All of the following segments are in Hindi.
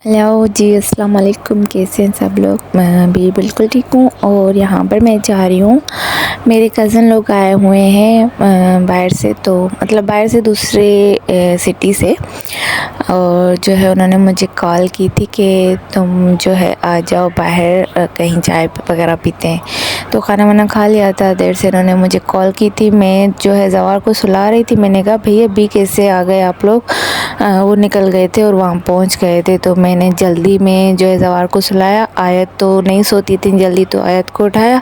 हेलो जी, अस्सलाम वालेकुम। कैसे हैं सब लोग? मैं भी बिल्कुल ठीक हूँ। और यहाँ पर मैं जा रही हूँ, मेरे कज़न लोग आए हुए हैं बाहर से, तो मतलब बाहर से दूसरे सिटी से। और जो है उन्होंने मुझे कॉल की थी कि तुम जो है आ जाओ बाहर, कहीं चाय वगैरह पीते हैं। तो खाना वाना खा लिया था, देर से उन्होंने मुझे कॉल की थी। मैं जो है ज़वार को सुला रही थी। मैंने कहा भैया अभी कैसे आ गए आप लोग? वो निकल गए थे और वहाँ पहुँच गए थे। तो मैंने जल्दी में जो है ज़वार को सुलाया। आयत तो नहीं सोती इतनी जल्दी, तो आयत को उठाया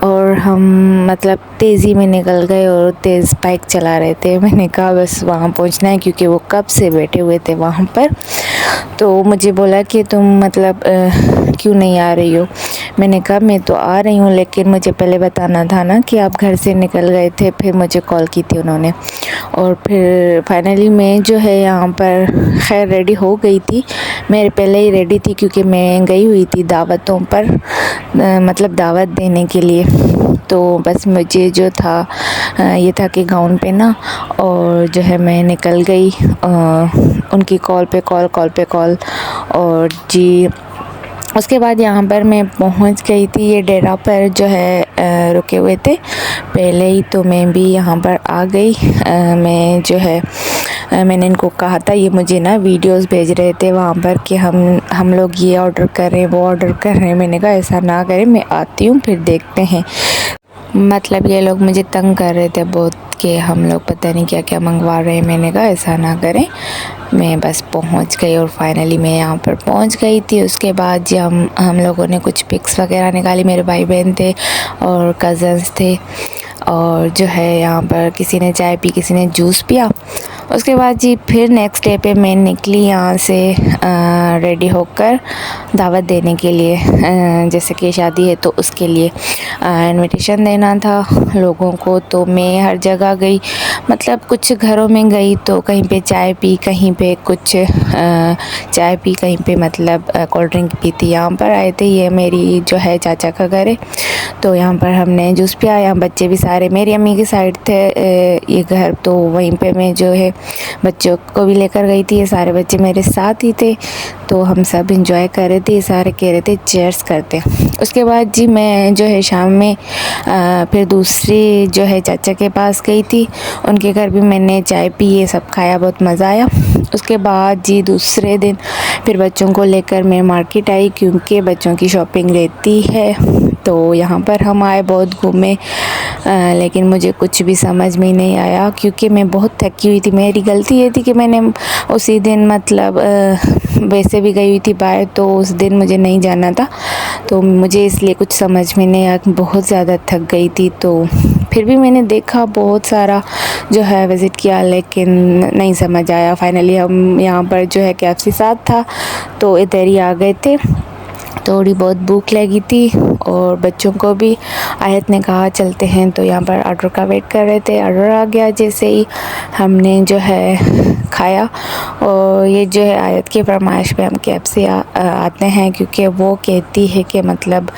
और हम मतलब तेज़ी में निकल गए और तेज़ बाइक चला रहे थे। मैंने कहा बस वहाँ पहुँचना है, क्योंकि वो कब से बैठे हुए थे वहाँ पर। तो मुझे बोला कि तुम मतलब क्यों नहीं आ रही हो? मैंने कहा मैं तो आ रही हूँ, लेकिन मुझे पहले बताना था ना कि आप घर से निकल गए थे। फिर मुझे कॉल की थी उन्होंने, और फिर फाइनली मैं जो है यहाँ पर खैर रेडी हो गई थी। मैं पहले ही रेडी थी, क्योंकि मैं गई हुई थी दावतों पर, मतलब दावत देने के लिए। तो बस मुझे जो था ये था कि गाउन पहना और जो है मैं निकल गई उनकी कॉल पे कॉल। और जी उसके बाद यहाँ पर मैं पहुँच गई थी। ये डेरा पर जो है रुके हुए थे पहले ही, तो मैं भी यहाँ पर आ गई। मैं जो है मैंने इनको कहा था, ये मुझे ना वीडियोस भेज रहे थे वहाँ पर कि हम लोग ये ऑर्डर कर रहे हैं, वो ऑर्डर कर रहे हैं। मैंने कहा ऐसा ना करें, मैं आती हूँ फिर देखते हैं। मतलब ये लोग मुझे तंग कर रहे थे बहुत कि हम लोग पता नहीं क्या क्या मंगवा रहे हैं। मैंने कहा ऐसा ना करें, मैं बस पहुंच गई। और फाइनली मैं यहाँ पर पहुंच गई थी। उसके बाद जी हम लोगों ने कुछ पिक्स वगैरह निकाली। मेरे भाई बहन थे और कज़न्स थे, और जो है यहाँ पर किसी ने चाय पी, किसी ने जूस पिया। उसके बाद जी फिर नेक्स्ट डे पे मैं निकली यहाँ से रेडी होकर दावत देने के लिए। जैसे कि शादी है तो उसके लिए इनविटेशन देना था लोगों को। तो मैं हर जगह गई, मतलब कुछ घरों में गई तो कहीं पे चाय पी, कहीं पे कुछ चाय पी, कहीं पे मतलब कोल्ड ड्रिंक पी थी। यहाँ पर आए थे, ये मेरी जो है चाचा का घर है, तो यहाँ पर हमने जूस पिया। यहाँ बच्चे भी सारे मेरी अम्मी की साइड थे ये घर, तो वहीं पे मैं जो है बच्चों को भी लेकर गई थी। ये सारे बच्चे मेरे साथ ही थे, तो हम सब इंजॉय कर रहे थे। ये सारे कह रहे थे चीयर्स करते। उसके बाद जी मैं जो है शाम में फिर दूसरी जो है चाचा के पास गई थी। उनके घर भी मैंने चाय पी, ये सब खाया, बहुत मज़ा आया। उसके बाद जी दूसरे दिन फिर बच्चों को लेकर मैं मार्केट आई, क्योंकि बच्चों की शॉपिंग रहती है। तो यहाँ पर हम आए, बहुत घूमे, लेकिन मुझे कुछ भी समझ में नहीं आया, क्योंकि मैं बहुत थकी हुई थी। मेरी गलती ये थी कि मैंने उसी दिन मतलब वैसे भी गई हुई थी बाहर, तो उस दिन मुझे नहीं जाना था, तो मुझे इसलिए कुछ समझ में नहीं आया, बहुत ज़्यादा थक गई थी। तो फिर भी मैंने देखा, बहुत सारा जो है विज़िट किया, लेकिन नहीं समझ आया। फाइनली हम यहाँ पर जो है KFC साथ था, तो इधर ही आ गए थे। थोड़ी बहुत भूख लगी थी और बच्चों को भी आयत ने कहा चलते हैं, तो यहाँ पर ऑर्डर का वेट कर रहे थे। ऑर्डर आ गया, जैसे ही हमने जो है खाया। और ये जो है आयत की फरमाइश पे हम KFC आते हैं, क्योंकि वो कहती है कि मतलब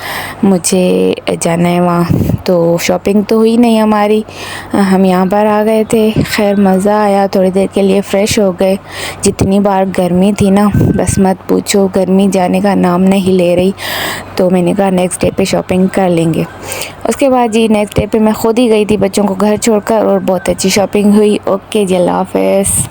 मुझे जाना है वहाँ। तो शॉपिंग तो हुई नहीं हमारी, हम यहाँ पर आ गए थे। खैर मज़ा आया, थोड़ी देर के लिए फ़्रेश हो गए। जितनी बार गर्मी थी ना, बस मत पूछो, गर्मी जाने का नाम नहीं ले रही। तो मैंने कहा नेक्स्ट डे पे शॉपिंग कर लेंगे। उसके बाद जी नेक्स्ट डे पे मैं खुद ही गई थी बच्चों को घर छोड़कर, और बहुत अच्छी शॉपिंग हुई। ओके जी, अल्लाह हाफ़िज़।